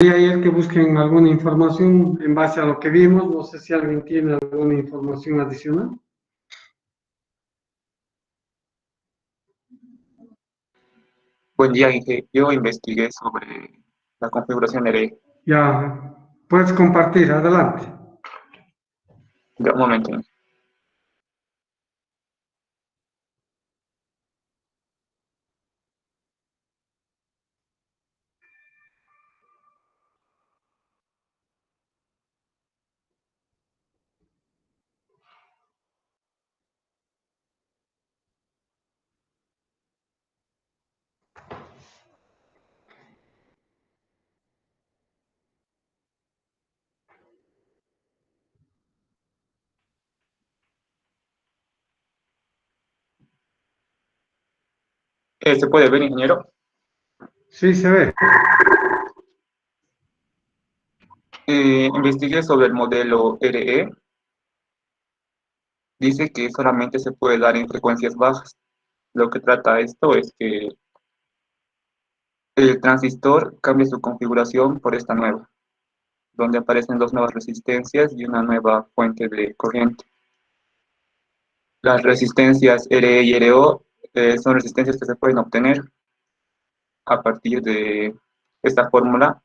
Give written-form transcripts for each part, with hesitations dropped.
Ayer que busquen alguna información en base a lo que vimos. No sé si alguien tiene alguna información adicional. Buen día, Inge. Yo investigué sobre la configuración de Ya, puedes compartir, adelante. un momento. Inge. ¿Se puede ver, ingeniero? Sí, se ve. Investigué sobre el modelo RE. Dice que solamente se puede dar en frecuencias bajas. Lo que trata esto es que el transistor cambie su configuración por esta nueva, donde aparecen dos nuevas resistencias y una nueva fuente de corriente. Las resistencias RE y RO son resistencias que se pueden obtener a partir de esta fórmula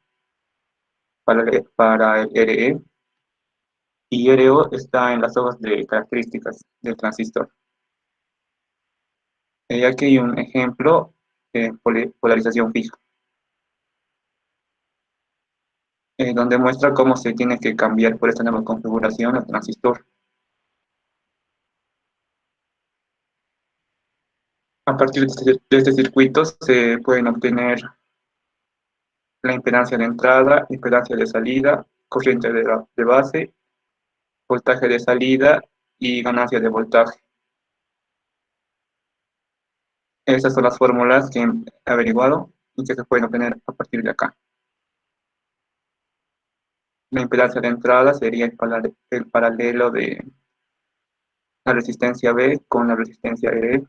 para el RE, y RO está en las hojas de características del transistor. Aquí hay un ejemplo de polarización fija, donde muestra cómo se tiene que cambiar por esta nueva configuración el transistor. A partir de este circuito se pueden obtener la impedancia de entrada, impedancia de salida, corriente de base, voltaje de salida y ganancia de voltaje. Esas son las fórmulas que he averiguado y que se pueden obtener a partir de acá. La impedancia de entrada sería el paralelo de la resistencia B con la resistencia E.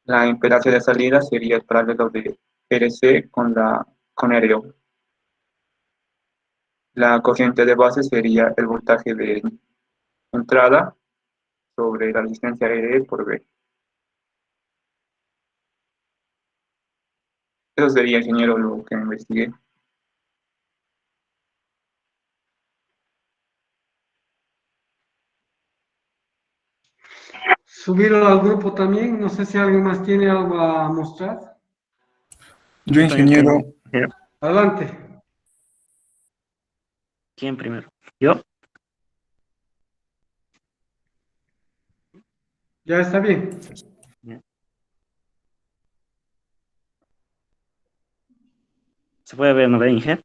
La impedancia de salida sería el paralelo de RC con RO. La corriente de base sería el voltaje de entrada sobre la resistencia RE por B. Eso sería, ingeniero, lo que investigué. Subirlo al grupo también. No sé si alguien más tiene algo a mostrar. Yo, Yo también ingeniero, tengo. Adelante. ¿Quién primero? ¿Yo? Ya está bien. Ya. ¿Se puede ver, no ve, Inge?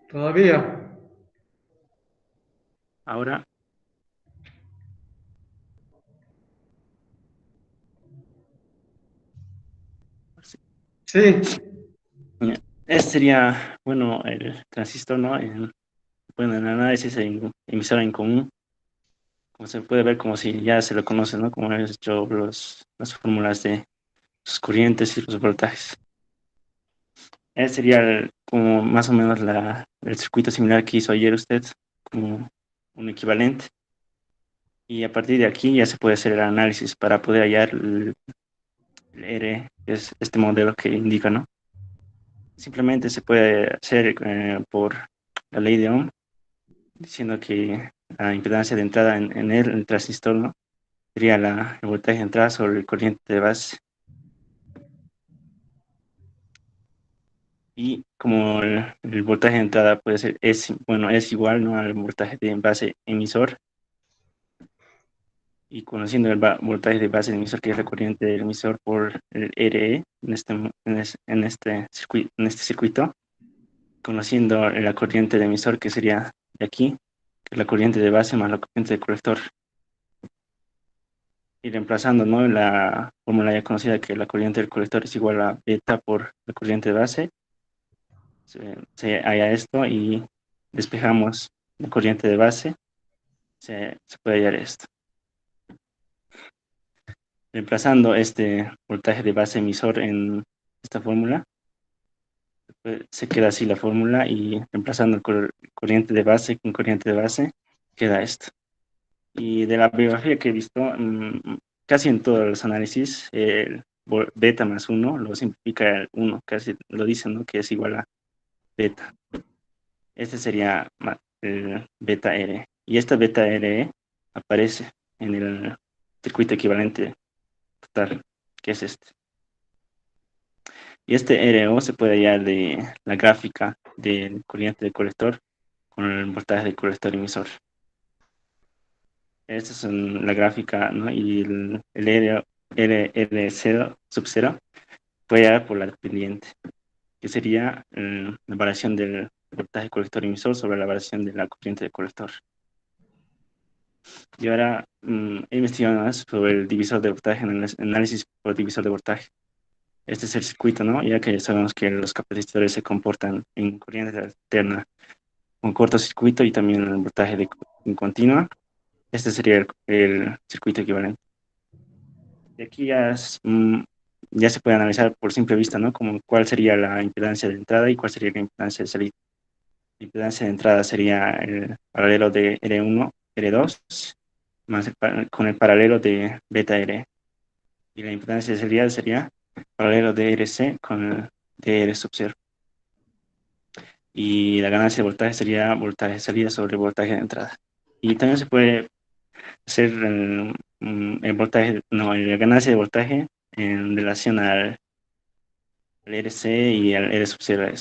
Todavía. Ahora, sí. Sí. Ya. Este sería, bueno, el transistor, ¿no? Bueno, el análisis en emisora en común, como se puede ver, como si ya se lo conoce, ¿no? Como hemos hecho las fórmulas de sus corrientes y los voltajes. Este sería como más o menos el circuito similar que hizo ayer usted, como un equivalente. Y a partir de aquí ya se puede hacer el análisis para poder hallar el R, que es este modelo que indica, ¿no? Simplemente se puede hacer por la ley de Ohm, diciendo que la impedancia de entrada en el transistor, ¿no? Sería el voltaje de entrada sobre el corriente de base. Y como el voltaje de entrada puede ser, bueno, es igual, ¿no? Al voltaje de base emisor. Y conociendo el voltaje de base del emisor, que es la corriente del emisor por el RE en este circuito, conociendo la corriente de emisor, que sería de aquí, que es la corriente de base más la corriente de colector, y reemplazando, ¿no? La fórmula ya conocida, que la corriente del colector es igual a beta por la corriente de base, se halla esto y despejamos la corriente de base, se puede hallar esto. Reemplazando este voltaje de base emisor en esta fórmula, se queda así la fórmula y reemplazando el corriente de base con corriente de base, queda esto. Y de la bibliografía que he visto, casi en todos los análisis, el beta más 1 lo simplifica el 1, casi lo dicen, ¿no? Que es igual a beta. Este sería el beta R. Y esta beta RE aparece en el circuito equivalente total, que es este. Y este RO se puede hallar de la gráfica del corriente del colector con el voltaje del colector emisor. Esta es la gráfica, ¿no? Y el R0 sub 0 puede hallar por la pendiente, que sería la variación del voltaje colector emisor sobre la variación de la corriente del colector. Y ahora he investigado más sobre el divisor de voltaje en el análisis por divisor de voltaje. Este es el circuito, ¿no? Ya que sabemos que los capacitores se comportan en corriente alterna con cortocircuito y también en voltaje en continua. Este sería el circuito equivalente. Y aquí ya se puede analizar por simple vista, ¿no? Como cuál sería la impedancia de entrada y cuál sería la impedancia de salida. La impedancia de entrada sería el paralelo de R1, R2, más con el paralelo de beta R. Y la impedancia de salida sería paralelo de RC con el de R sub 0. Y la ganancia de voltaje sería voltaje de salida sobre voltaje de entrada. Y también se puede hacer el voltaje, no, la ganancia de voltaje en relación al RC y al R sub 0.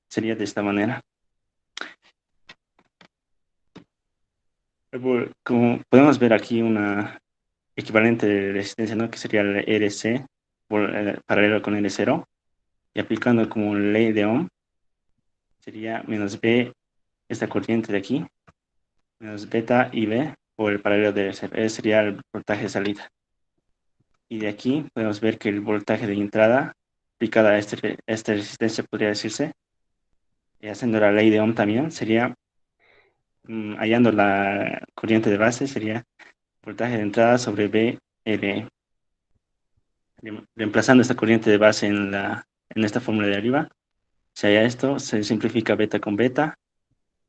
Sería de esta manera. Como podemos ver aquí una equivalente de resistencia, ¿no? Que sería el RC paralelo con R0, y aplicando como ley de Ohm sería menos B, esta corriente de aquí, menos beta y B por el paralelo de R0. Ese sería el voltaje de salida. Y de aquí podemos ver que el voltaje de entrada aplicada a esta resistencia, podría decirse, y haciendo la ley de Ohm también, sería hallando la corriente de base, sería voltaje de entrada sobre BR. Reemplazando esta corriente de base en esta fórmula de arriba, se halla esto, se simplifica beta con beta,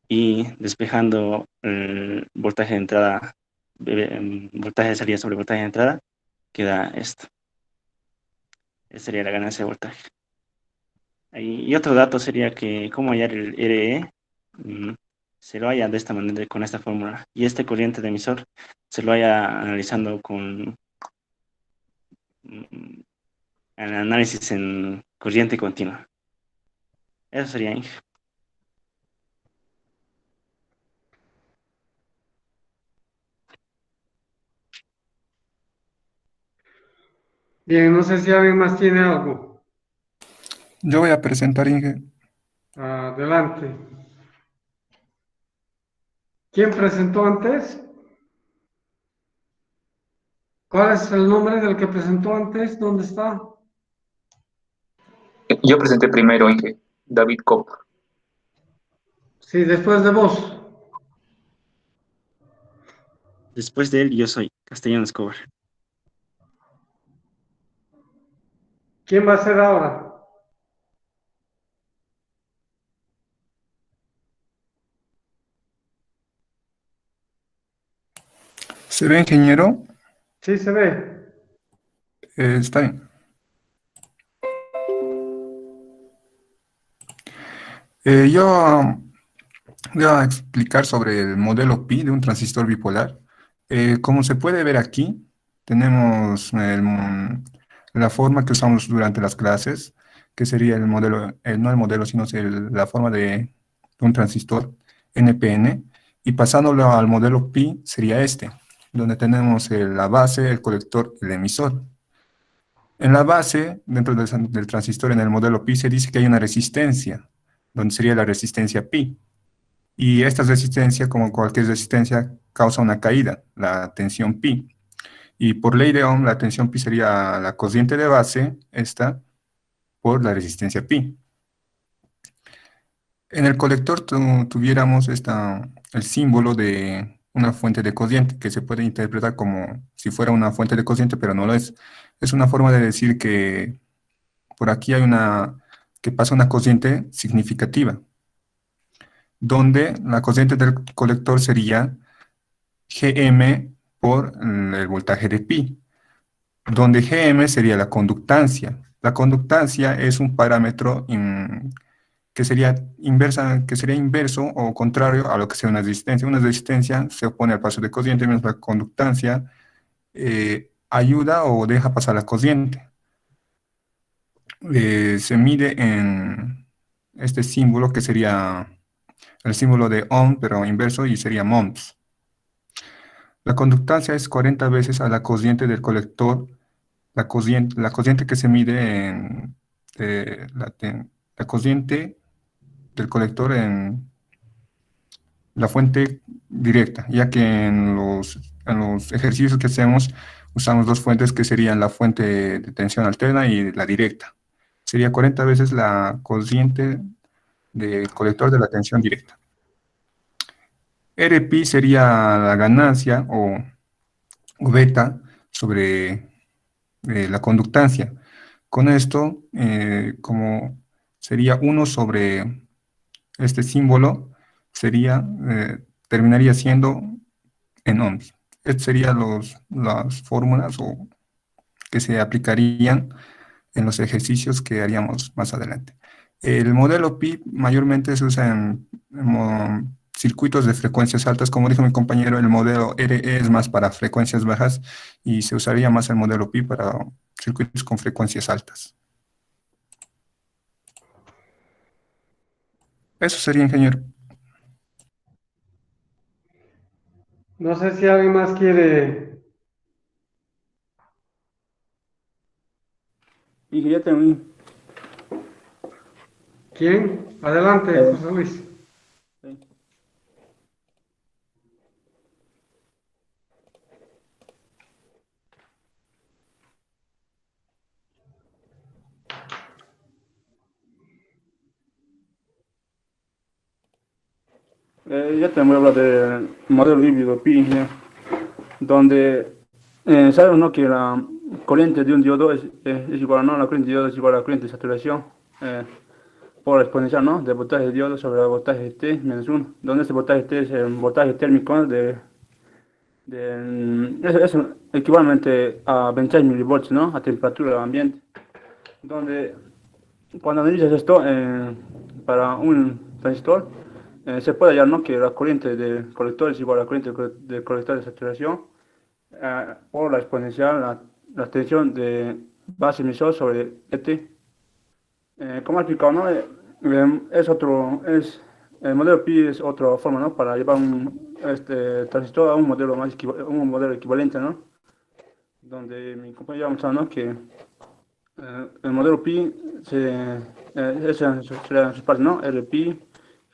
y despejando el voltaje de entrada, voltaje de salida sobre voltaje de entrada, queda esto. Esta sería la ganancia de voltaje. Y otro dato sería que cómo hallar el RE, se lo halla de esta manera, con esta fórmula. Y este corriente de emisor se lo haya analizando con el análisis en corriente continua. Eso sería, Inge. Bien, no sé si alguien más tiene algo. Yo voy a presentar, Inge. Adelante. ¿Quién presentó antes? ¿Cuál es el nombre del que presentó antes? ¿Dónde está? Yo presenté primero, Inge, David Kopp. Sí, después de vos. Después de él, yo soy Castellano Escobar. ¿Quién va a ser ahora? ¿Se ve, ingeniero? Sí, se ve. Está bien. Yo voy a explicar sobre el modelo pi de un transistor bipolar. Como se puede ver aquí, tenemos la forma que usamos durante las clases, que sería el modelo, no el modelo, sino la forma de un transistor NPN, y pasándolo al modelo pi sería este, donde tenemos la base, el colector y el emisor. En la base, dentro del transistor en el modelo pi, se dice que hay una resistencia, donde sería la resistencia pi. Y esta resistencia, como cualquier resistencia, causa una caída, la tensión pi. Y por ley de Ohm, la tensión pi sería la corriente de base, esta, por la resistencia pi. En el colector tuviéramos el símbolo de una fuente de corriente, que se puede interpretar como si fuera una fuente de corriente, pero no lo es. Es una forma de decir que por aquí hay una que pasa una corriente significativa, donde la corriente del colector sería Gm por el voltaje de pi, donde Gm sería la conductancia. La conductancia es un parámetro que sería inverso o contrario a lo que sea una resistencia. Una resistencia se opone al paso de corriente, mientras la conductancia ayuda o deja pasar la corriente. Se mide en este símbolo que sería el símbolo de ohm, pero inverso, y sería ohms. La conductancia es 40 veces a la corriente del colector. La corriente que se mide en la corriente del colector en la fuente directa, ya que en los ejercicios que hacemos usamos dos fuentes que serían la fuente de tensión alterna y la directa. Sería 40 veces la corriente del colector de la tensión directa. Rpi sería la ganancia o beta sobre la conductancia. Con esto, como sería 1 sobre este símbolo, terminaría siendo en ohms. Estas serían las fórmulas que se aplicarían en los ejercicios que haríamos más adelante. El modelo pi mayormente se usa en circuitos de frecuencias altas. Como dijo mi compañero, el modelo RE es más para frecuencias bajas y se usaría más el modelo pi para circuitos con frecuencias altas. Eso sería, ingeniero. No sé si alguien más quiere. Y que ya terminé. ¿Quién? Adelante, José Luis. Sí. Ya te voy a hablar del modelo híbrido pi, ya, donde sabemos, ¿no?, que la corriente de un diodo es igual, ¿no? La corriente de diodo es igual a la corriente de saturación por exponencial, ¿no?, del voltaje de diodo sobre el voltaje T menos 1, donde este voltaje T es el voltaje térmico es equivalente a 26 milivolts, ¿no?, a temperatura ambiente, donde cuando analizas esto para un transistor, se puede hallar, ¿no?, que la corriente del colector es igual a la corriente del colector de saturación por la exponencial, la tensión de base emisor sobre ET. Como he explicado, ¿no?, el modelo pi es otra forma, ¿no?, para llevar este transistor a un modelo un modelo equivalente, ¿no?, donde mi compañero ha mostrado, ¿no?, que el modelo pi sería sus partes, ¿no?, Rpi,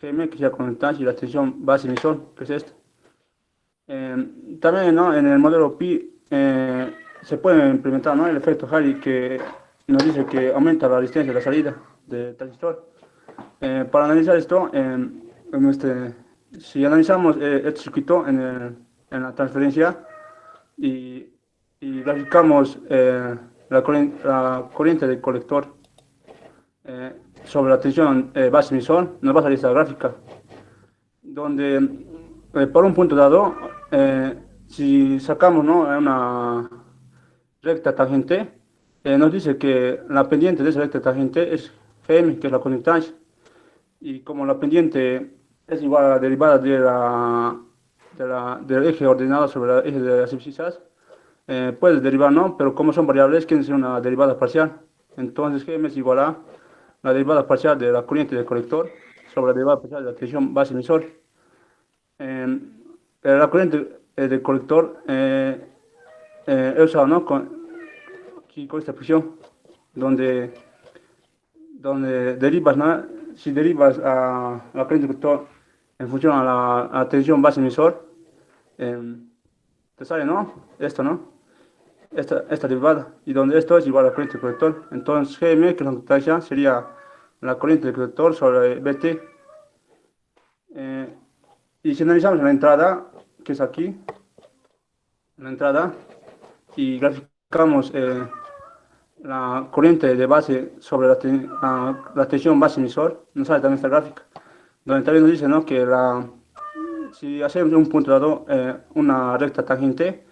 Gm, que sería conductancia, y la tensión base emisor, que es esta. También, ¿no?, en el modelo pi se puede implementar, ¿no?, el efecto Halley, que nos dice que aumenta la resistencia de la salida del transistor. Para analizar esto, si analizamos este circuito en la transferencia y graficamos la corriente del colector sobre la tensión base emisor, nos va a salir esta gráfica, donde por un punto dado, si sacamos, ¿no?, una recta tangente, nos dice que la pendiente de esa recta tangente es Gm, que es la conductancia, y como la pendiente es igual a la derivada del eje ordenado sobre el eje de las abscisas, puedes derivar, ¿no?, pero como son variables, quieren ser una derivada parcial. Entonces Gm es igual a la derivada parcial de la corriente del colector sobre la derivada parcial de la tensión base emisor. La corriente del colector he usado, ¿no?, aquí con esta expresión, donde derivas, ¿no?, si derivas a la corriente del colector en función a la tensión base emisor, te sale, ¿no?, esto, ¿no?, esta derivada, y donde esto es igual a la corriente del colector. Entonces Gm, que es la conductancia, sería la corriente del colector sobre Bt. Y si analizamos la entrada, que es aquí, la entrada, y graficamos la corriente de base sobre la tensión base emisor, nos sale también esta gráfica, donde también nos dice, ¿no?, que si hacemos de un punto dado una recta tangente,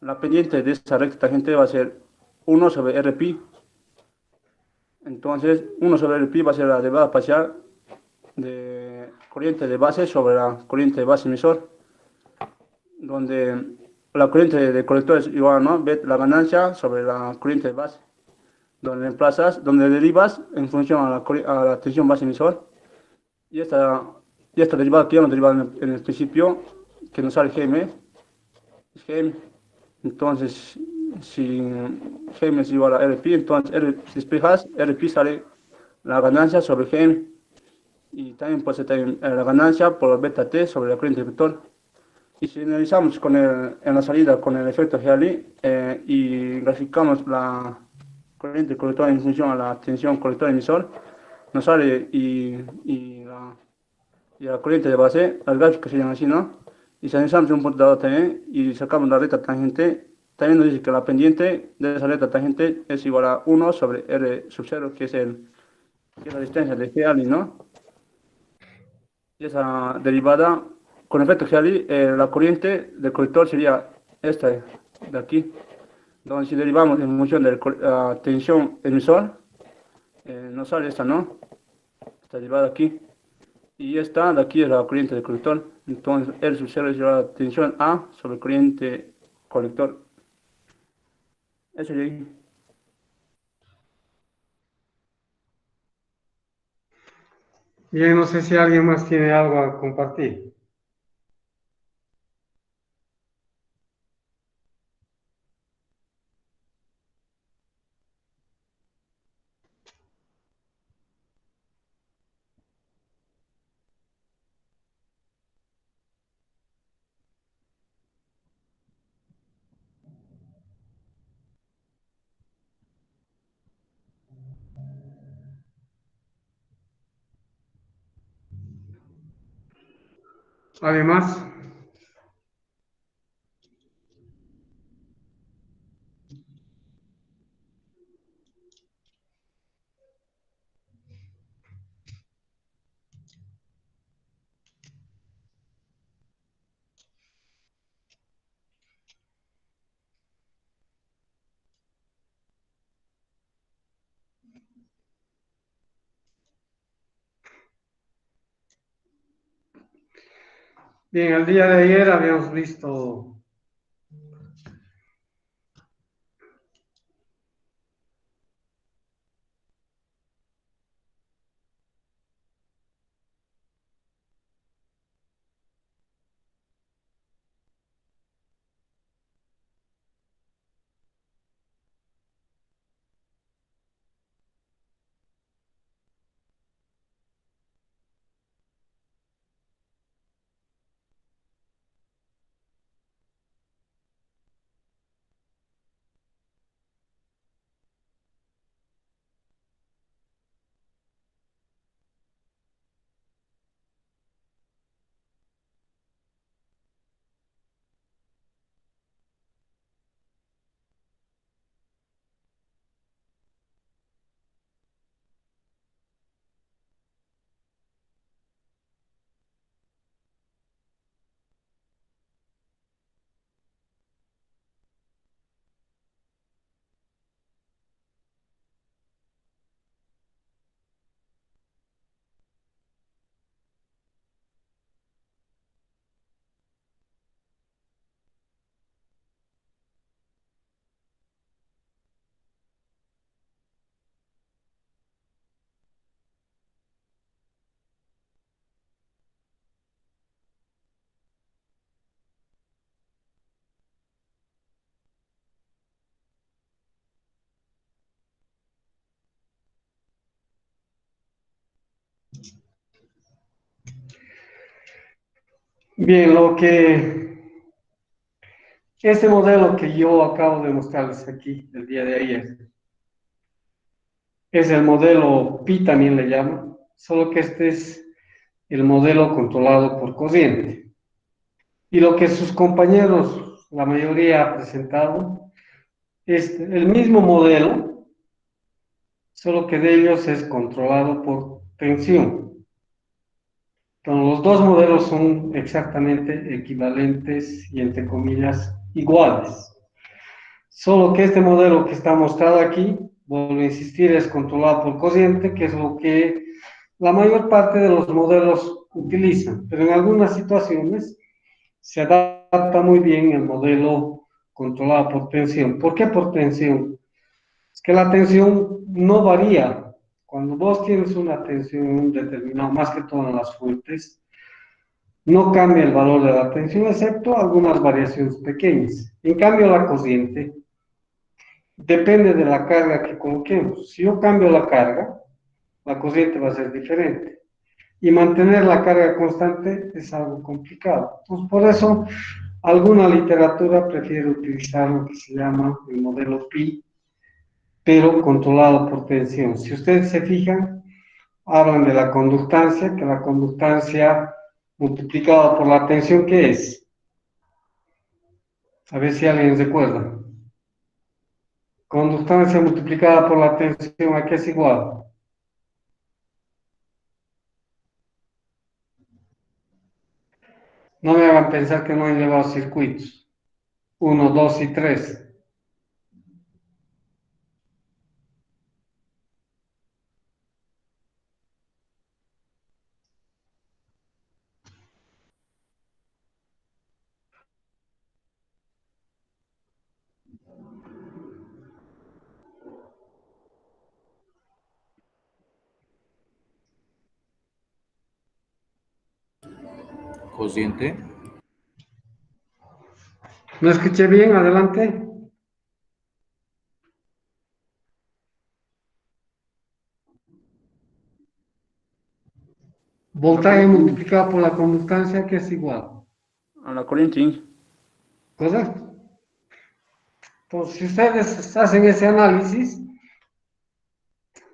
la pendiente de esa recta tangente va a ser 1 sobre RPi. Entonces, 1 sobre RPi va a ser la derivada parcial de corriente de base sobre la corriente de base emisor, donde la corriente de colector es igual, ¿no?, la ganancia sobre la corriente de base, donde derivas en función a la tensión base emisor, y esta derivada que ya hemos derivado en el principio, que nos sale Gm, es Gm. Entonces, si Gm es igual a Rpi, entonces si despejas, Rpi sale la ganancia sobre Gm, y también puede ser también, la ganancia por beta t sobre la corriente vector. Y si analizamos en la salida con el efecto Healy y graficamos la corriente colectora en función a la tensión colector emisor, nos sale y la corriente de base, las gráficas serían así, ¿no? Y si analizamos un punto dado también y sacamos la recta tangente, también nos dice que la pendiente de esa recta tangente es igual a 1 sobre R sub 0, que es la distancia de Healy, ¿no? Y esa derivada, con efecto Healy, la corriente del colector sería esta de aquí, donde si derivamos en función de la tensión emisor, nos sale esta, ¿no? Esta derivada aquí. Y esta de aquí es la corriente del colector. Entonces, R sub 0 es la tensión A sobre corriente colector. Eso de ahí. Bien, no sé si alguien más tiene algo a compartir. ¿Alguien más? Bien, el día de ayer habíamos visto bien este modelo que yo acabo de mostrarles aquí el día de ayer. Es el modelo Pi, también le llaman, solo que este es el modelo controlado por corriente. Y lo que sus compañeros, la mayoría, ha presentado es el mismo modelo, solo que de ellos es controlado por tensión. Entonces, los dos modelos son exactamente equivalentes y, entre comillas, iguales. Solo que este modelo que está mostrado aquí, vuelvo a insistir, es controlado por corriente, que es lo que la mayor parte de los modelos utilizan, pero en algunas situaciones se adapta muy bien el modelo controlado por tensión. ¿Por qué por tensión? Es que la tensión no varía. Cuando vos tienes una tensión determinada, más que todo en las fuentes, no cambia el valor de la tensión, excepto algunas variaciones pequeñas. En cambio, la corriente depende de la carga que coloquemos. Si yo cambio la carga, la corriente va a ser diferente. Y mantener la carga constante es algo complicado. Entonces, por eso, alguna literatura prefiere utilizar lo que se llama el modelo pi, pero controlado por tensión. Si ustedes se fijan, hablan de la conductancia, que la conductancia multiplicada por la tensión, ¿qué es? A ver si alguien recuerda. Conductancia multiplicada por la tensión, ¿a qué es igual? No me hagan pensar que no he llevado circuitos. Uno, dos y tres. Cociente. ¿No escuché bien? Adelante. Voltaje multiplicado por la conductancia, que es igual. A la corriente, sí. ¿Correcto? Entonces, si ustedes hacen ese análisis,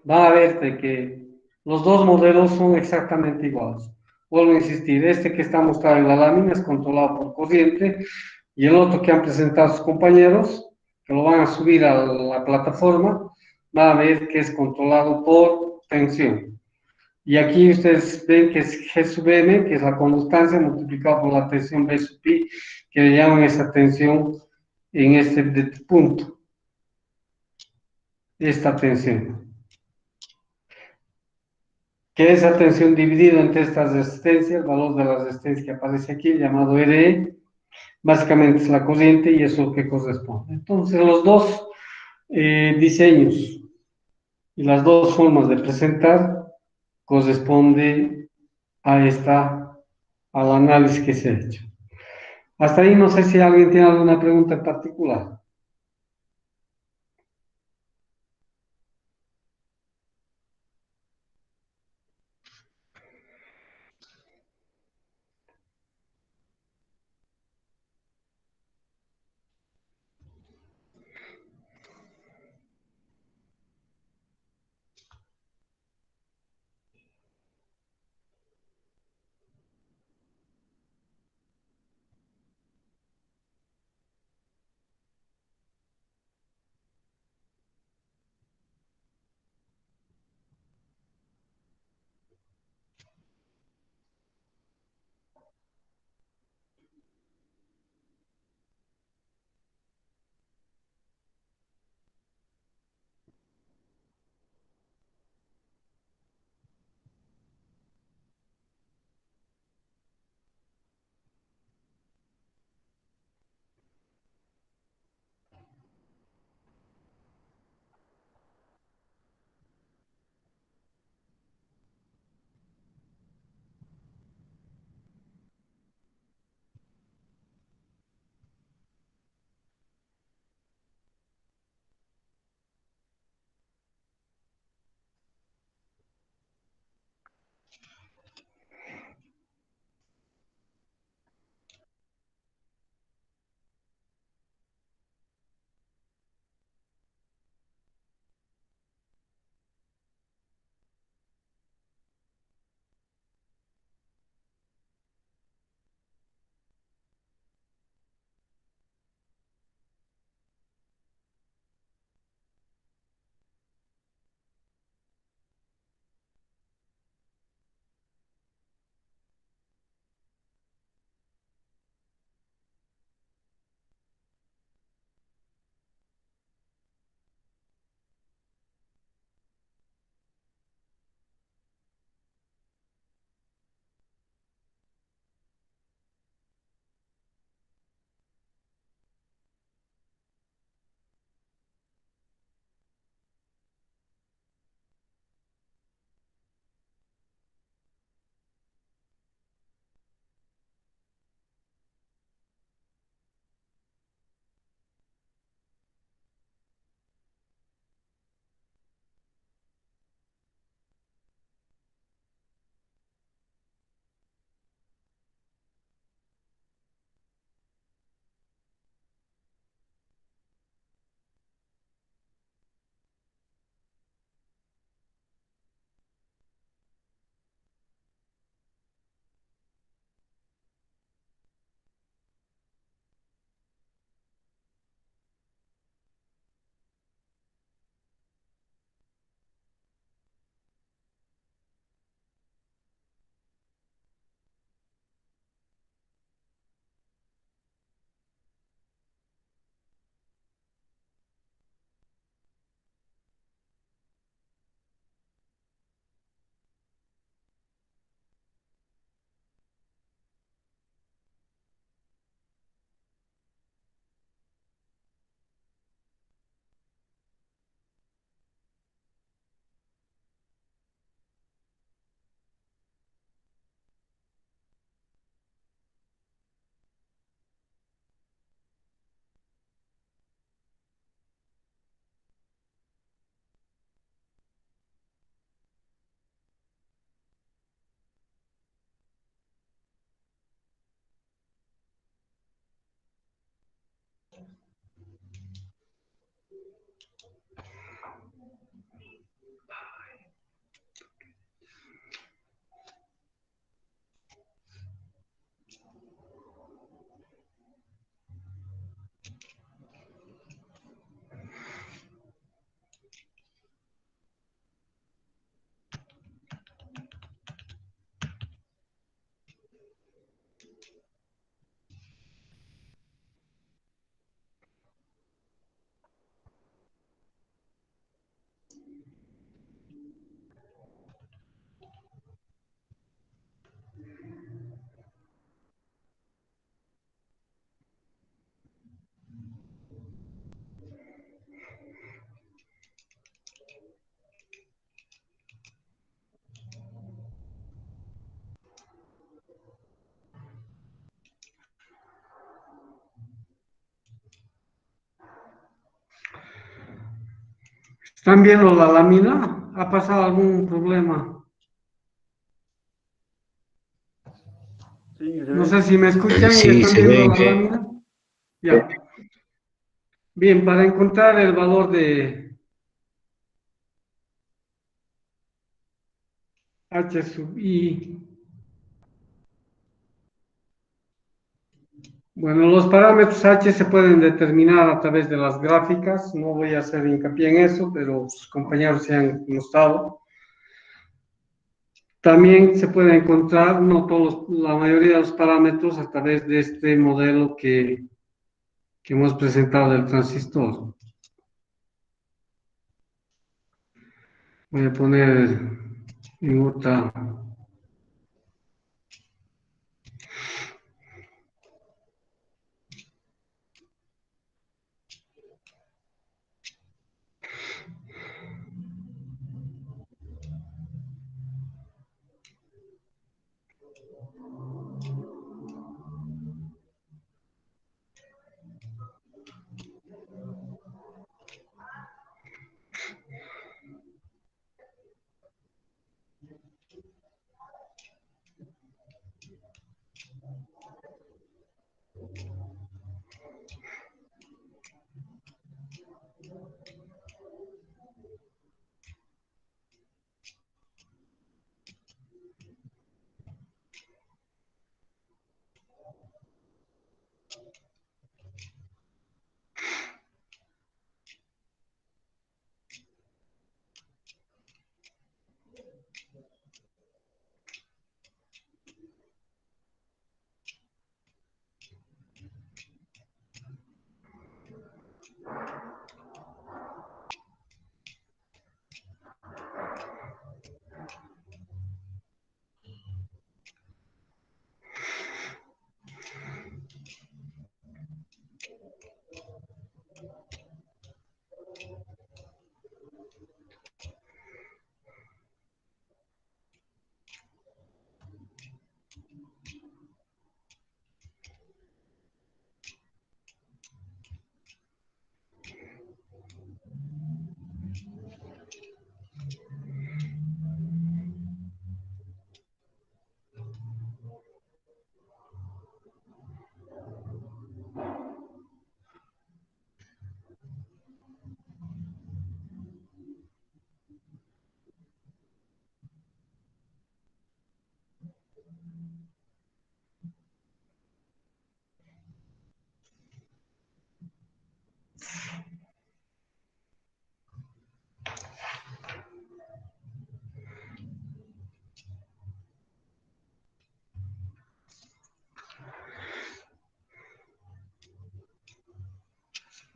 van a ver de que los dos modelos son exactamente iguales. Vuelvo a insistir, este que está mostrado en la lámina es controlado por corriente y el otro que han presentado sus compañeros, que lo van a subir a la plataforma, van a ver que es controlado por tensión. Y aquí ustedes ven que es G sub m, que es la conductancia, multiplicado por la tensión B sub pi, que le llaman esa tensión en este punto, esta tensión. Que esa tensión dividido entre estas resistencias, el valor de la resistencia que aparece aquí, llamado RE, básicamente es la corriente y eso es lo que corresponde. Entonces, los dos diseños y las dos formas de presentar corresponde a al análisis que se ha hecho. Hasta ahí no sé si alguien tiene alguna pregunta en particular. ¿Están viendo la lámina? ¿Ha pasado algún problema? Sí, se No ve. sé si me escuchan y Sí, están se viendo ve la que lámina. Ya. Bien, para encontrar el valor de H sub I, bueno, los parámetros H se pueden determinar a través de las gráficas. No voy a hacer hincapié en eso, pero sus compañeros se han mostrado. También se puede encontrar, no todos, la mayoría de los parámetros a través de este modelo que hemos presentado del transistor. Voy a poner en otra.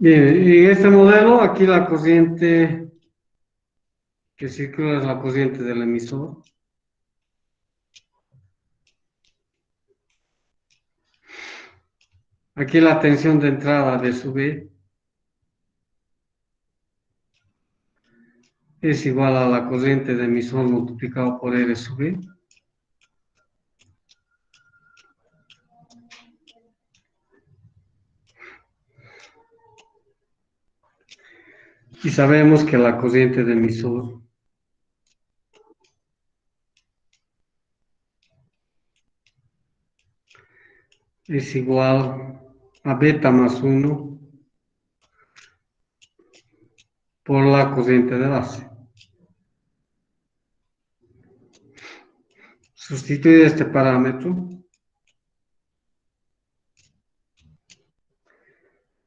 Bien, en este modelo, aquí la corriente que circula es la corriente del emisor. Aquí la tensión de entrada de sub E es igual a la corriente de emisor multiplicado por R sub E. Y sabemos que la corriente de emisor es igual a beta más 1 por la corriente de base. Sustituir este parámetro,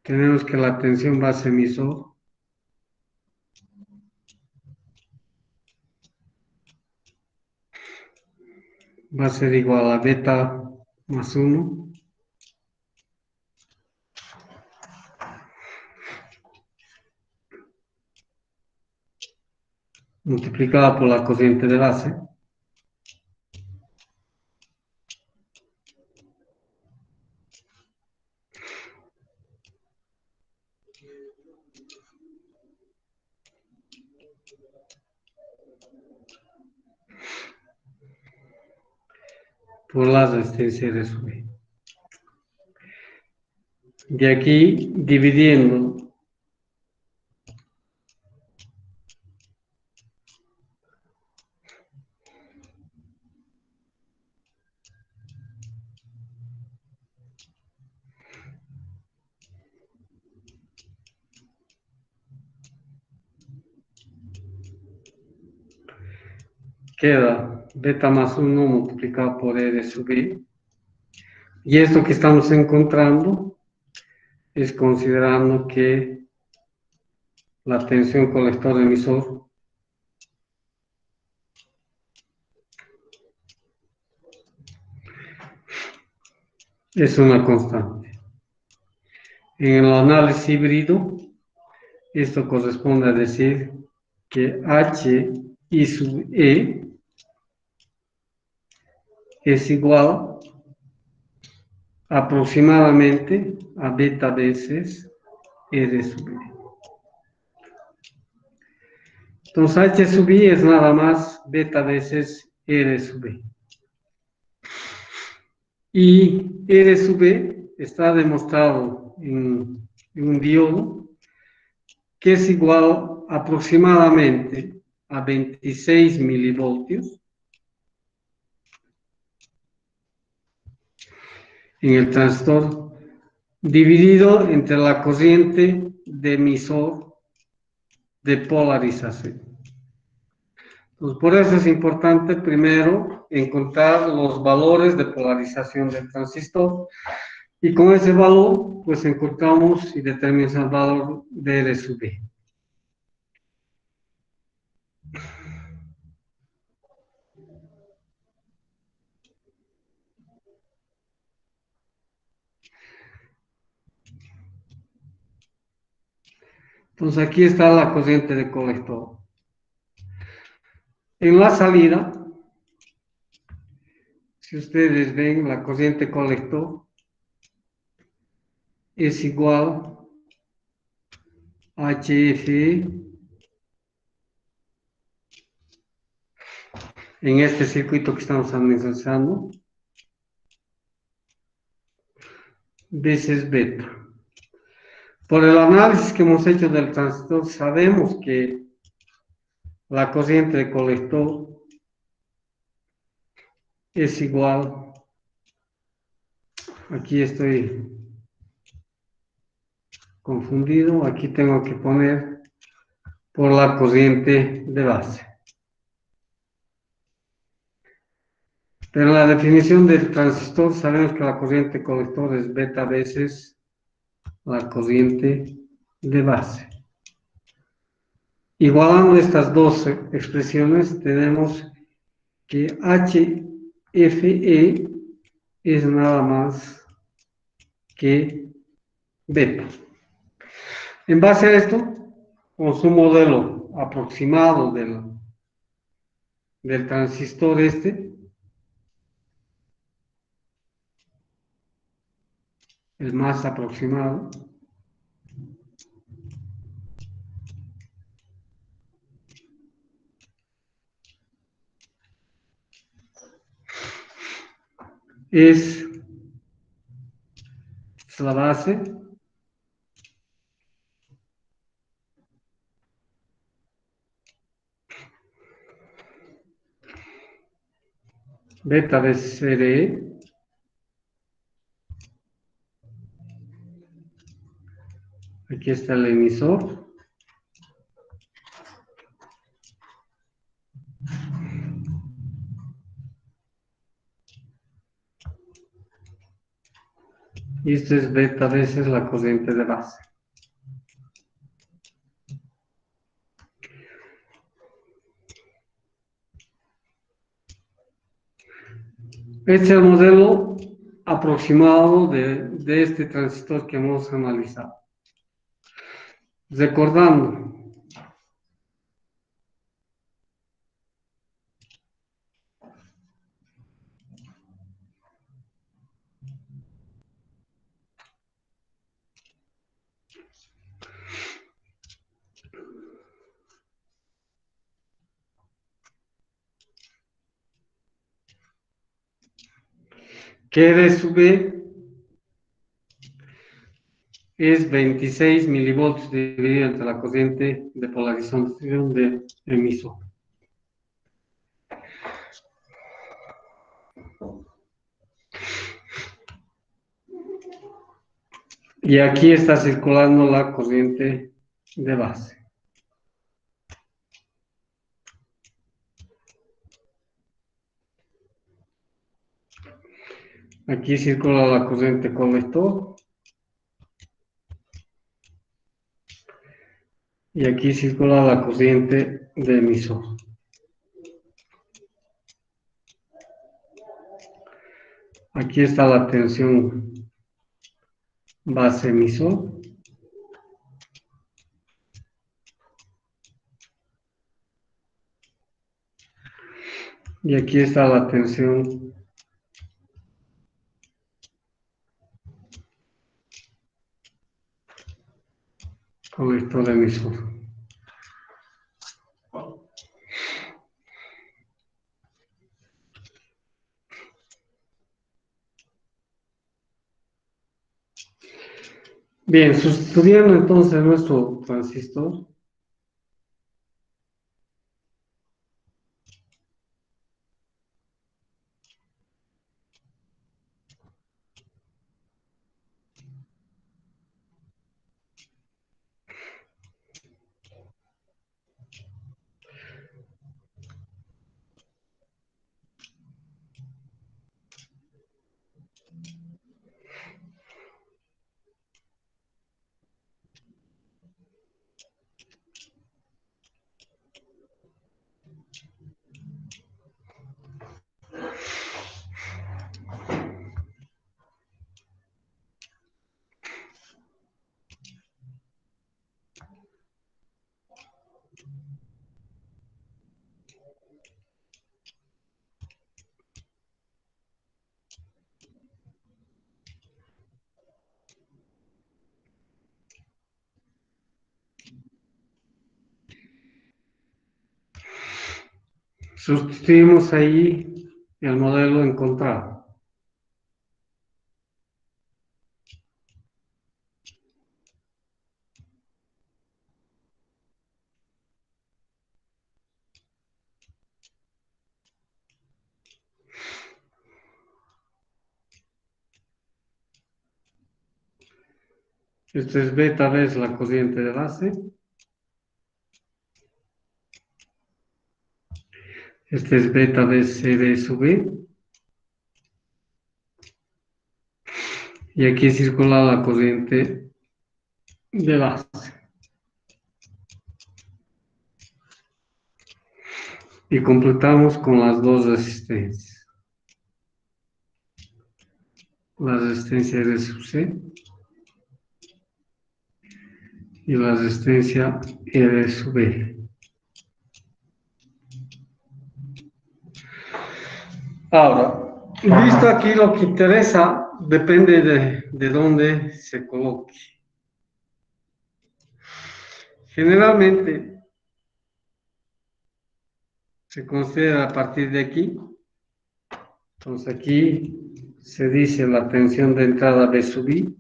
tenemos que la tensión base emisor va a ser igual a beta más 1 multiplicada por la corriente de base por la resistencia de sub E. De aquí, dividiendo queda beta más 1 multiplicado por R sub B. Y esto que estamos encontrando es considerando que la tensión colector-emisor es una constante. En el análisis híbrido, esto corresponde a decir que H I sub E es igual aproximadamente a beta veces R sub E. Entonces H sub I es nada más beta veces R sub E. Y R sub E está demostrado en un diodo que es igual aproximadamente a 26 milivoltios en el transistor, dividido entre la corriente de emisor de polarización. Entonces, por eso es importante primero encontrar los valores de polarización del transistor y con ese valor pues encontramos y determinamos el valor de R sub B. Entonces aquí está la corriente de colector. En la salida, si ustedes ven, la corriente colector es igual a HFE en este circuito que estamos analizando veces beta. Por el análisis que hemos hecho del transistor, sabemos que la corriente de colector es igual, aquí estoy confundido, aquí tengo que poner por la corriente de base. Pero en la definición del transistor sabemos que la corriente colector es beta veces la corriente de base. Igualando estas dos expresiones, tenemos que HFE es nada más que beta. En base a esto, con su modelo aproximado del transistor el más aproximado, es la base beta de CDE aquí está el emisor y esto es beta veces la corriente de base. Este es el modelo aproximado de este transistor que hemos analizado. Recordando que R sub B es 26 milivoltios dividido entre la corriente de polarización del emisor. Y aquí está circulando la corriente de base. Aquí circula la corriente colector. Y aquí circula la corriente de emisor. Aquí está la tensión base emisor. Y aquí está la tensión colector emisor. Bien, estudiando entonces nuestro transistor. Sustituimos ahí el modelo encontrado. Esto es beta vez la corriente de base. Este es beta vez CD sub B. Y aquí circula la corriente de base. Y completamos con las dos resistencias. La resistencia R sub C y la resistencia R sub B. Ahora, visto aquí lo que interesa, depende de dónde se coloque. Generalmente se considera a partir de aquí. Entonces aquí se dice la tensión de entrada B sub I.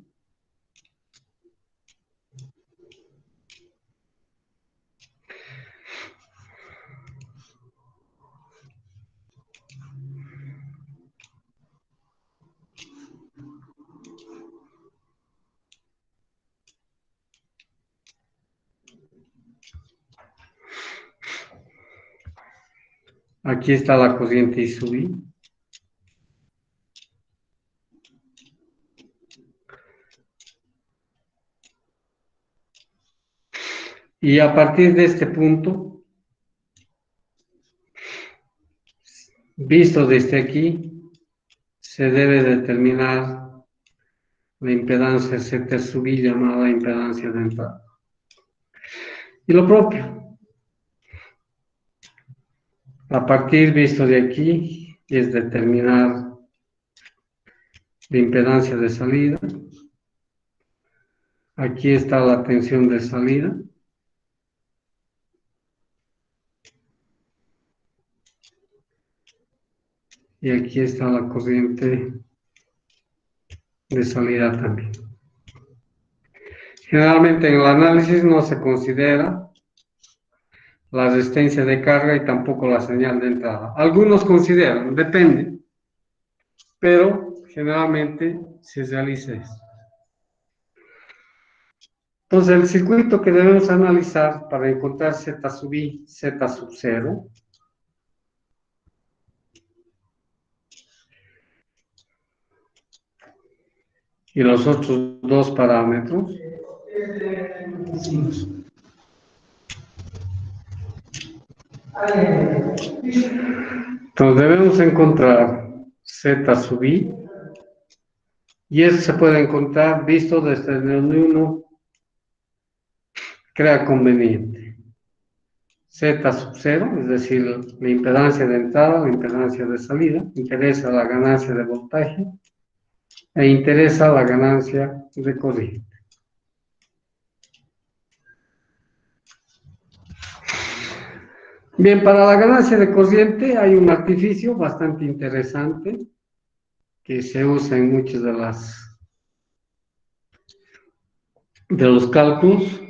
Aquí está la corriente I sub I. Y a partir de este punto, visto desde aquí, se debe determinar la impedancia Z sub I llamada impedancia de entrada. Y lo propio, a partir visto de aquí, es determinar la impedancia de salida. Aquí está la tensión de salida. Y aquí está la corriente de salida también. Generalmente en el análisis no se considera la resistencia de carga y tampoco la señal de entrada. Algunos consideran, depende, pero generalmente se realiza eso. Entonces el circuito que debemos analizar para encontrar Z sub I, Z sub 0, Y los otros dos parámetros. Entonces debemos encontrar z sub i, y eso se puede encontrar visto desde donde uno crea conveniente. Z sub 0, es decir, la impedancia de entrada, la impedancia de salida, interesa la ganancia de voltaje e interesa la ganancia de corriente. Bien, para la ganancia de corriente hay un artificio bastante interesante que se usa en muchos de los cálculos.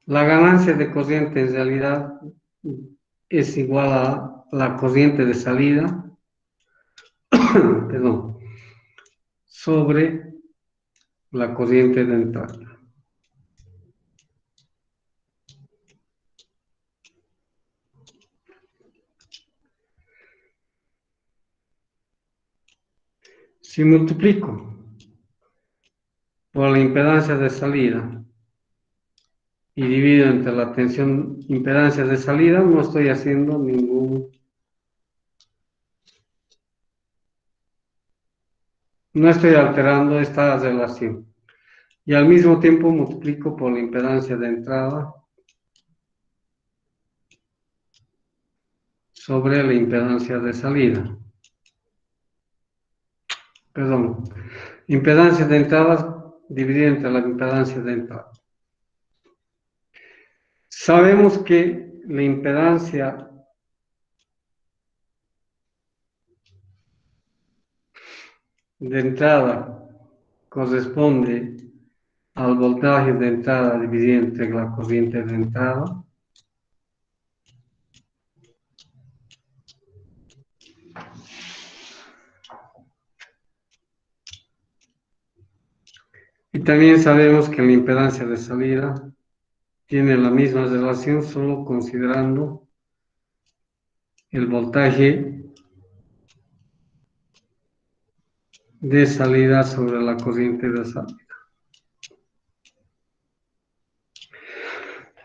La ganancia de corriente en realidad es igual a la corriente de salida, perdón, sobre la corriente de entrada. Si multiplico por la impedancia de salida y divido entre la tensión impedancia de salida, no estoy haciendo no estoy alterando esta relación. Y al mismo tiempo multiplico por la impedancia de entrada sobre la impedancia de salida. Perdón, impedancia de entrada dividida entre la impedancia de entrada. Sabemos que la impedancia de entrada corresponde al voltaje de entrada dividido entre la corriente de entrada. Y también sabemos que la impedancia de salida tiene la misma relación, solo considerando el voltaje de salida sobre la corriente de salida.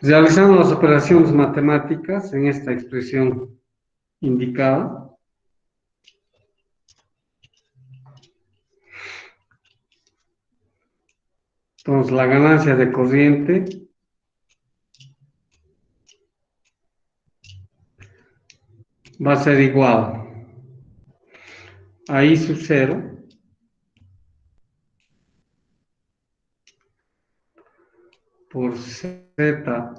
Realizando las operaciones matemáticas en esta expresión indicada, entonces la ganancia de corriente va a ser igual a I sub 0 por Z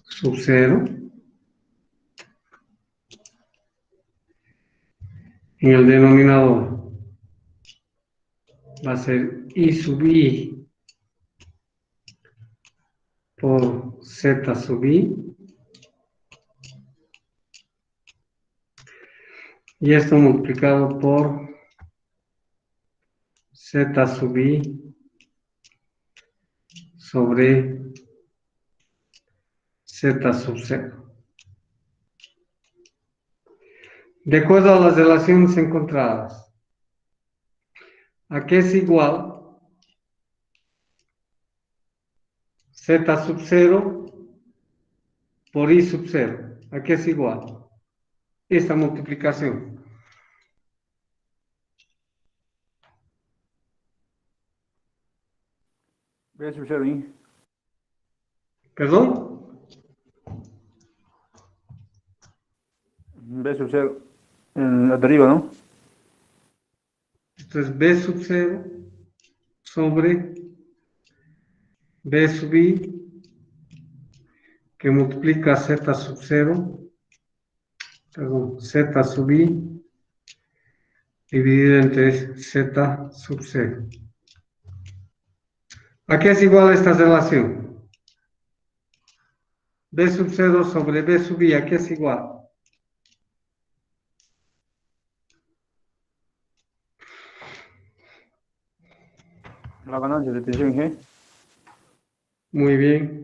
sub 0 en el denominador. Va a ser I sub I por Z sub I. Y esto multiplicado por Z sub I sobre Z sub 0. De acuerdo a las relaciones encontradas, ¿a qué es igual Z sub 0 por I sub 0? ¿A qué es igual esta multiplicación? B sub 0 I. ¿Perdón? B sub 0 en la deriva, ¿no? Esto es B sub 0 sobre B sub I que multiplica Z sub 0, perdón, Z sub I dividido entre Z sub 0. ¿A qué es igual esta relación? B sub 0 sobre B sub I, ¿a qué es igual? La ganancia de tensión G. Muy bien.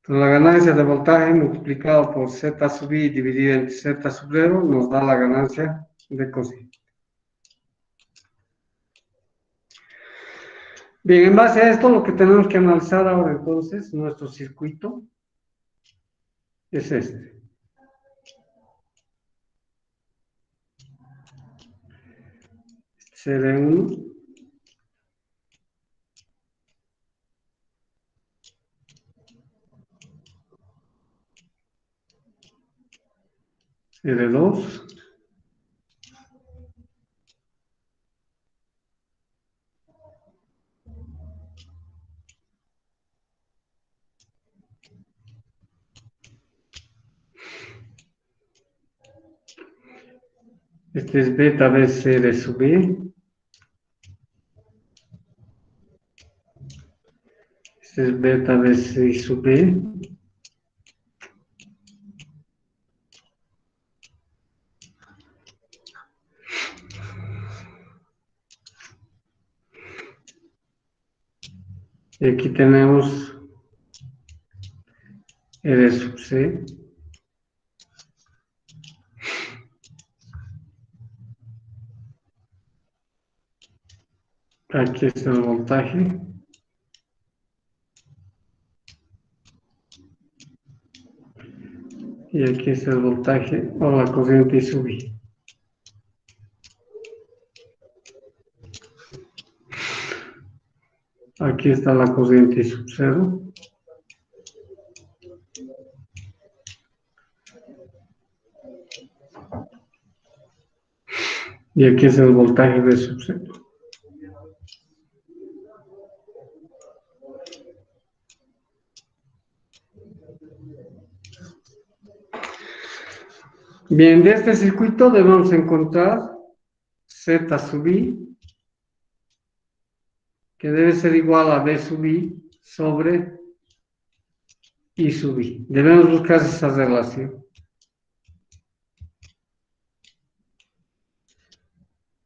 Entonces, la ganancia de voltaje multiplicado por Z sub I dividido entre Z sub 0 nos da la ganancia de cociente. Bien, en base a esto, lo que tenemos que analizar ahora entonces, nuestro circuito, es este. CD1, CD2, este es beta B CD sub B, este es beta B C sub B, y aquí tenemos R sub C, aquí está el voltaje, y aquí está el voltaje o la corriente I sub I. Aquí está la corriente I sub 0. Y aquí es el voltaje V sub 0. Bien, de este circuito debemos encontrar Z sub I, que debe ser igual a V sub I sobre I sub I. Debemos buscar esa relación.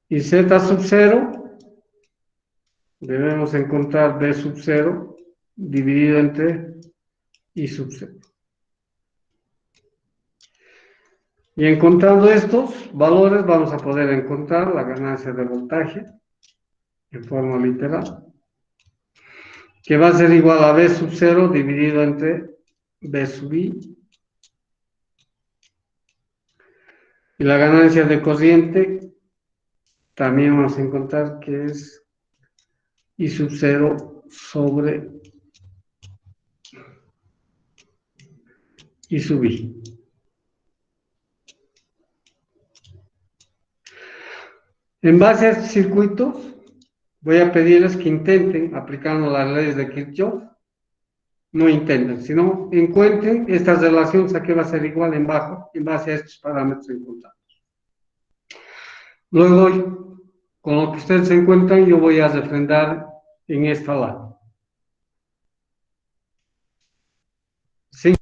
Y Z sub 0, debemos encontrar V sub 0 dividido entre I sub 0. Y encontrando estos valores vamos a poder encontrar la ganancia de voltaje en forma literal, que va a ser igual a V sub 0 dividido entre V sub I. Y la ganancia de corriente también vamos a encontrar que es I sub 0 sobre I sub I. En base a estos circuitos, voy a pedirles que intenten, aplicando las leyes de Kirchhoff, no intenten, sino encuentren estas relaciones a que va a ser igual en base a estos parámetros encontrados. Luego, con lo que ustedes se encuentran, yo voy a refrendar en esta lado. Sí.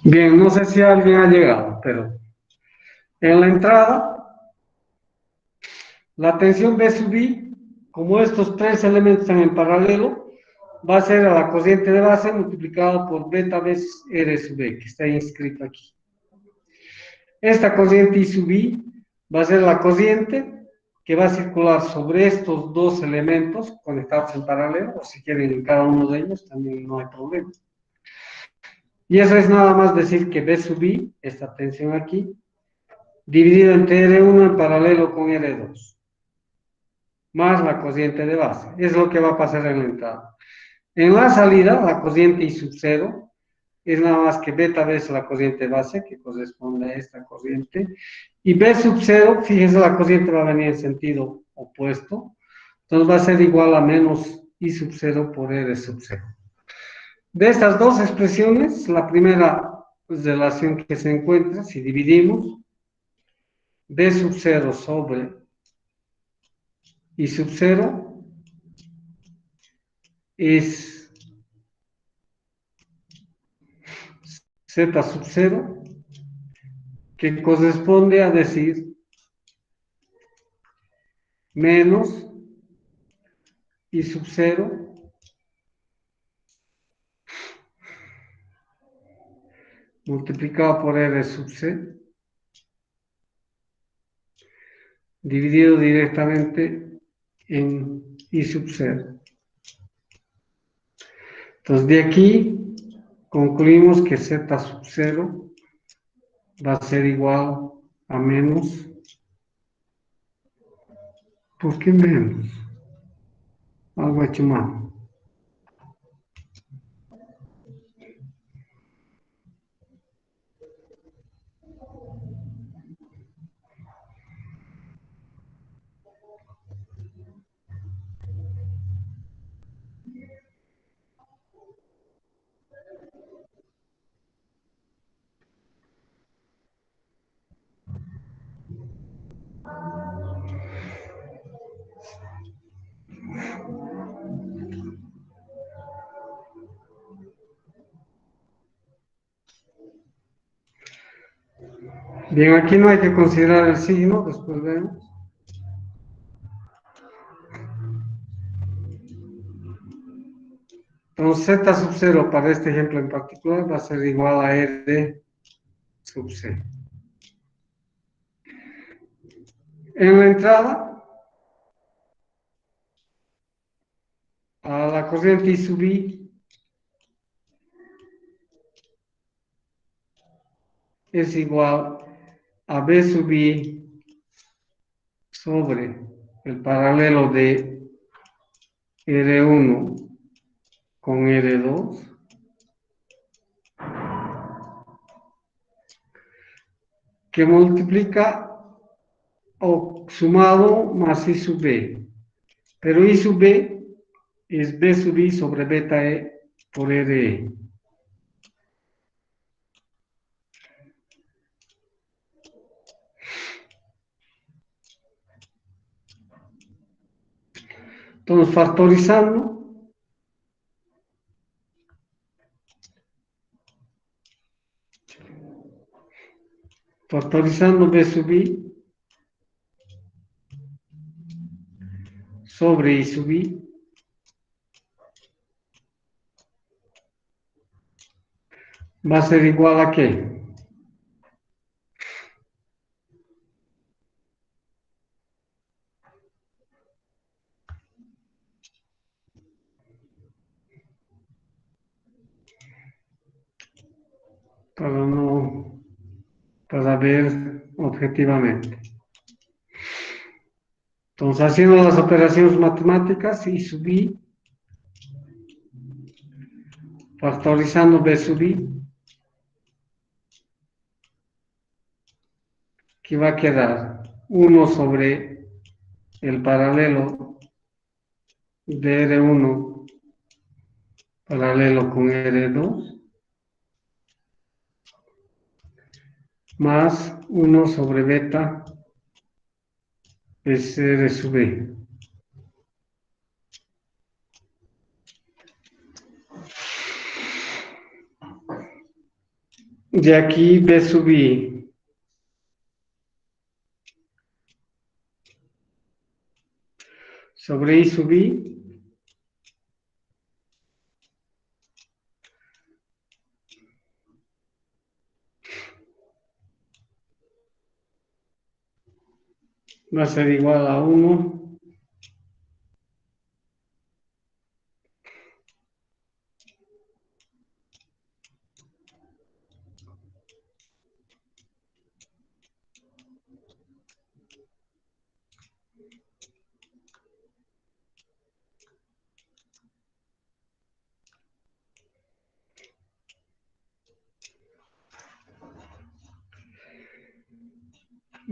Bien, no sé si alguien ha llegado, pero en la entrada, la tensión B sub I, como estos tres elementos están en paralelo, va a ser a la corriente de base multiplicado por beta veces R sub B, que está inscrito aquí. Esta corriente I sub I va a ser la corriente que va a circular sobre estos dos elementos conectados en paralelo, o si quieren en cada uno de ellos, también no hay problema. Y eso es nada más decir que B sub I, esta tensión aquí, dividido entre R1 en paralelo con R2, más la corriente de base. Es lo que va a pasar en la entrada. En la salida, la corriente I sub 0 es nada más que beta veces la corriente base, que corresponde a esta corriente, y B sub 0, fíjense, la corriente va a venir en sentido opuesto, entonces va a ser igual a menos I sub 0 por R sub 0. De estas dos expresiones, la primera relación que se encuentra, si dividimos, B sub 0 sobre I sub 0 es Z sub 0, que corresponde a decir menos I sub 0 multiplicado por R sub C, dividido directamente en I sub 0. Entonces, de aquí concluimos que Z sub 0 va a ser igual a menos. ¿Por qué menos? Algo hecho mal. Bien, aquí no hay que considerar el signo, después vemos. Entonces, Z sub 0 para este ejemplo en particular va a ser igual a R sub C. En la entrada, a la corriente I sub I es igual a B sub I sobre el paralelo de R1 con R2 que multiplica o sumado más I sub B. Pero I sub B es B sub I sobre beta E por RE. Entonces, factorizando B sub I sobre I sub I va a ser igual a ¿qué? Para ver objetivamente. Entonces, haciendo las operaciones matemáticas, I sub I, factorizando B sub I, que va a quedar 1 sobre el paralelo de R1 paralelo con R2 más 1 sobre beta es R sub E. De aquí B sub I sobre I sub I va a ser igual a 1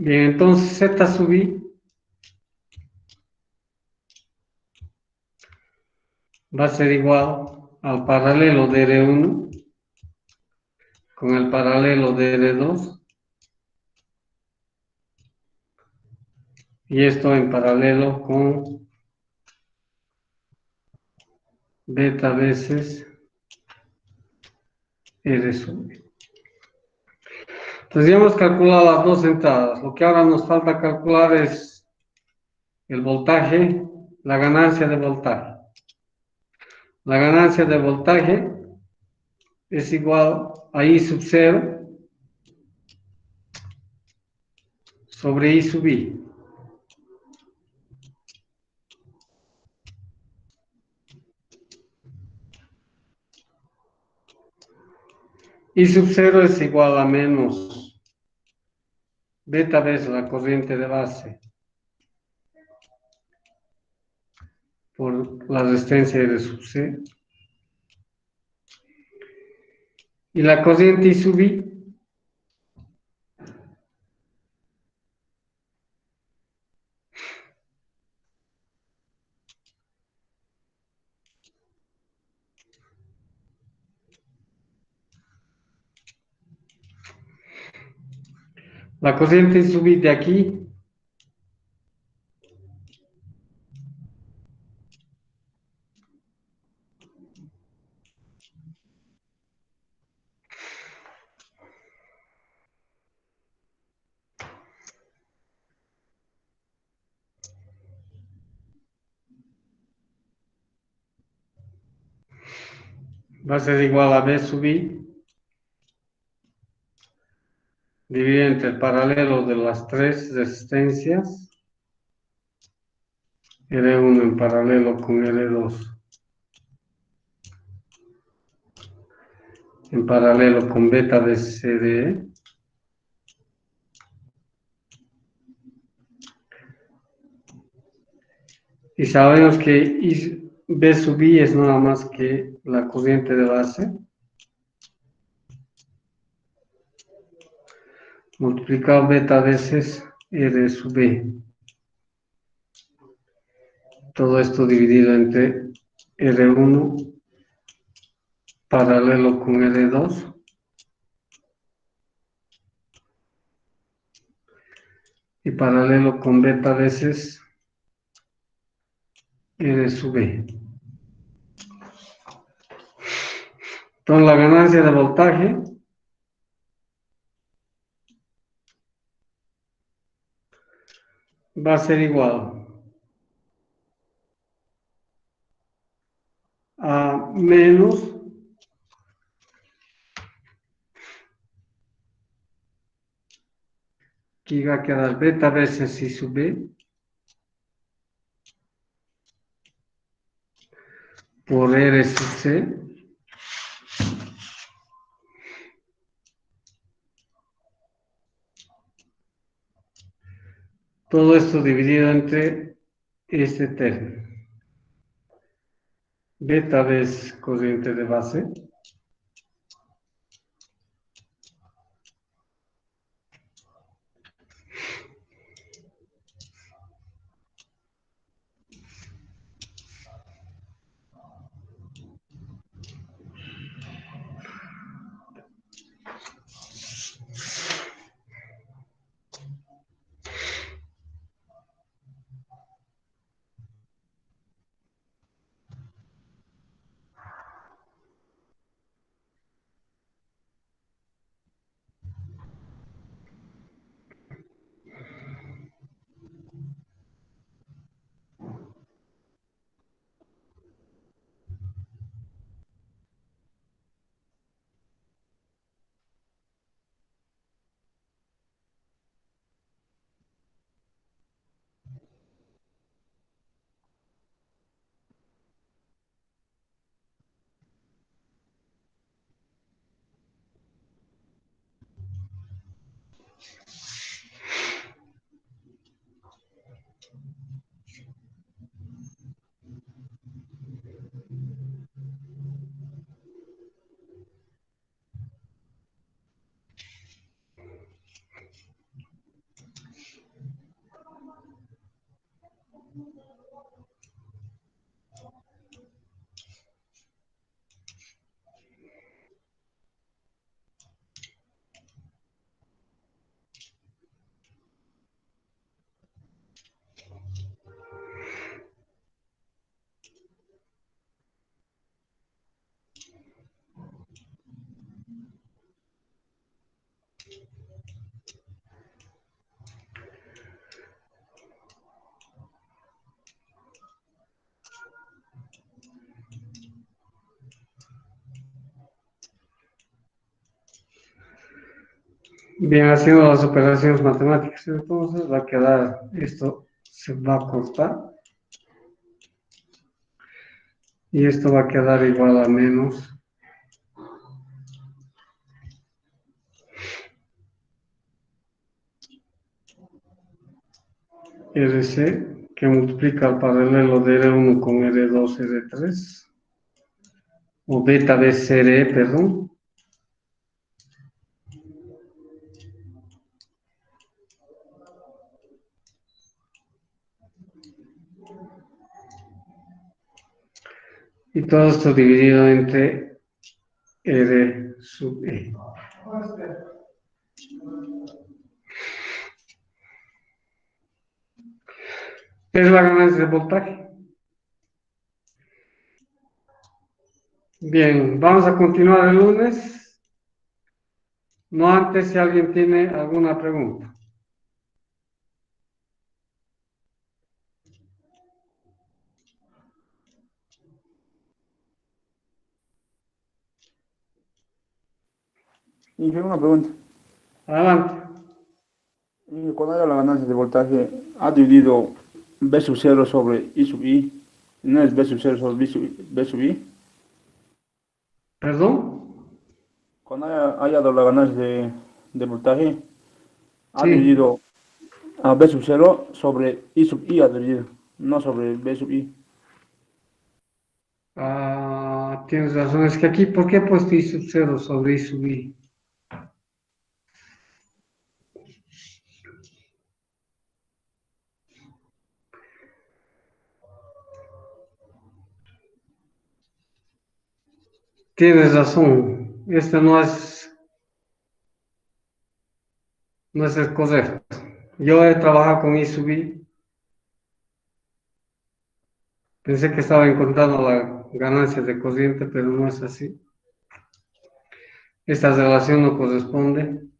Bien, entonces Z sub I va a ser igual al paralelo de R1 con el paralelo de R2 y esto en paralelo con beta veces R sub I. Entonces ya hemos calculado las dos entradas. Lo que ahora nos falta calcular es el voltaje, la ganancia de voltaje. La ganancia de voltaje es igual a I sub 0 sobre I sub I. I sub 0 es igual a menos beta veces la corriente de base por la resistencia R sub C. Y la corriente I sub I la corriente I sub I de aquí va a ser igual a B sub I dividido entre el paralelo de las tres resistencias, R1 en paralelo con R2 en paralelo con beta de CDE. Y sabemos que B sub I es nada más que la corriente de base multiplicado beta veces R sub B. Todo esto dividido entre R1 paralelo con R2 y paralelo con beta veces R sub B. Entonces la ganancia de voltaje va a ser igual a menos aquí va a quedar beta veces I sub B por R sub C todo esto dividido entre este término. Beta veces corriente de base Bien, haciendo las operaciones matemáticas, entonces va a quedar, esto se va a cortar y esto va a quedar igual a menos RC, que multiplica al paralelo de R1 con R2, R3, o beta BCRE, perdón. Y todo esto dividido entre R sub E. Es la ganancia de voltaje. Bien, vamos a continuar el lunes. No antes si alguien tiene alguna pregunta. Y tengo una pregunta. Adelante. Y cuando haya la ganancia de voltaje, ha dividido B sub 0 sobre I sub I. No es B sub 0 sobre B sub I. ¿Perdón? Cuando haya dado la ganancia de voltaje, ha Sí. dividido a B sub 0 sobre I sub I, ha dividido, no sobre B sub I. Ah, tienes razón. Es que aquí, ¿por qué he puesto I sub 0 sobre I sub I? Tienes razón. Este no es el correcto. Yo he trabajado con I sub I. Pensé que estaba encontrando la ganancia de corriente, pero no es así. Esta relación no corresponde.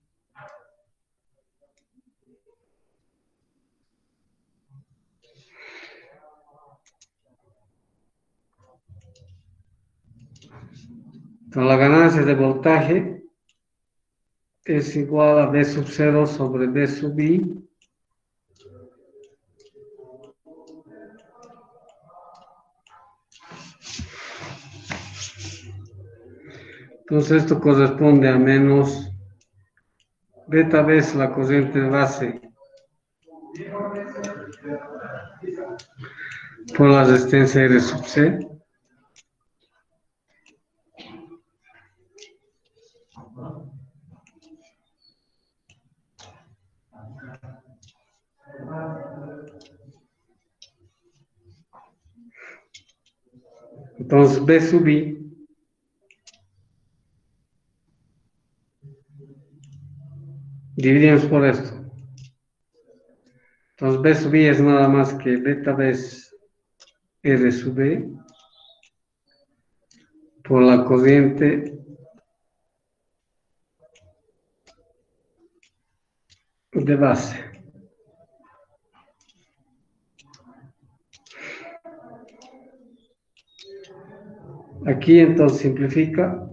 Entonces, la ganancia de voltaje es igual a B sub 0 sobre B sub I. Entonces esto corresponde a menos beta vez la corriente de base por la resistencia R sub C. Entonces B sub I dividimos por esto. Entonces B sub I es nada más que beta vez R sub E por la corriente de base. Aquí entonces simplifica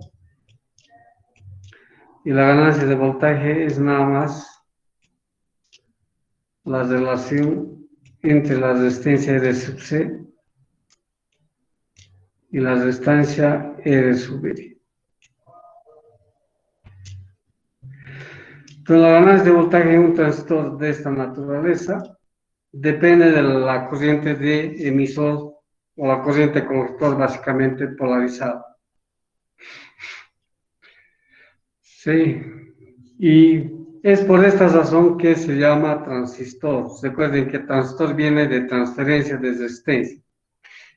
y la ganancia de voltaje es nada más la relación entre la resistencia R sub C y la resistencia R sub E. Entonces, la ganancia de voltaje en un transistor de esta naturaleza depende de la corriente de emisor o la corriente conductor básicamente polarizada. Sí, y es por esta razón que se llama transistor. Recuerden que transistor viene de transferencia de resistencia.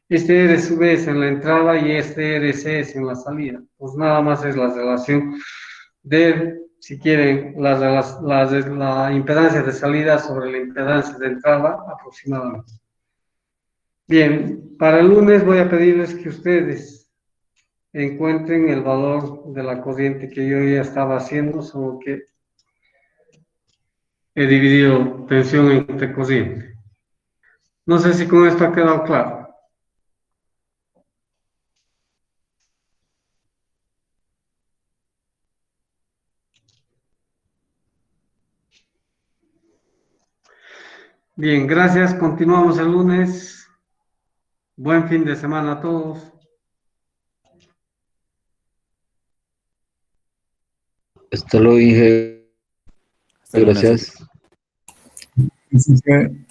Este RSV es en la entrada y este RC es en la salida. Pues nada más es la relación de, si quieren, la impedancia de salida sobre la impedancia de entrada aproximadamente. Bien, para el lunes voy a pedirles que ustedes encuentren el valor de la corriente que yo ya estaba haciendo, solo que he dividido tensión entre corriente. No sé si con esto ha quedado claro. Bien, gracias. Continuamos el lunes. Buen fin de semana a todos. Hasta luego, Inge. Hasta luego. Gracias. Sí, sí.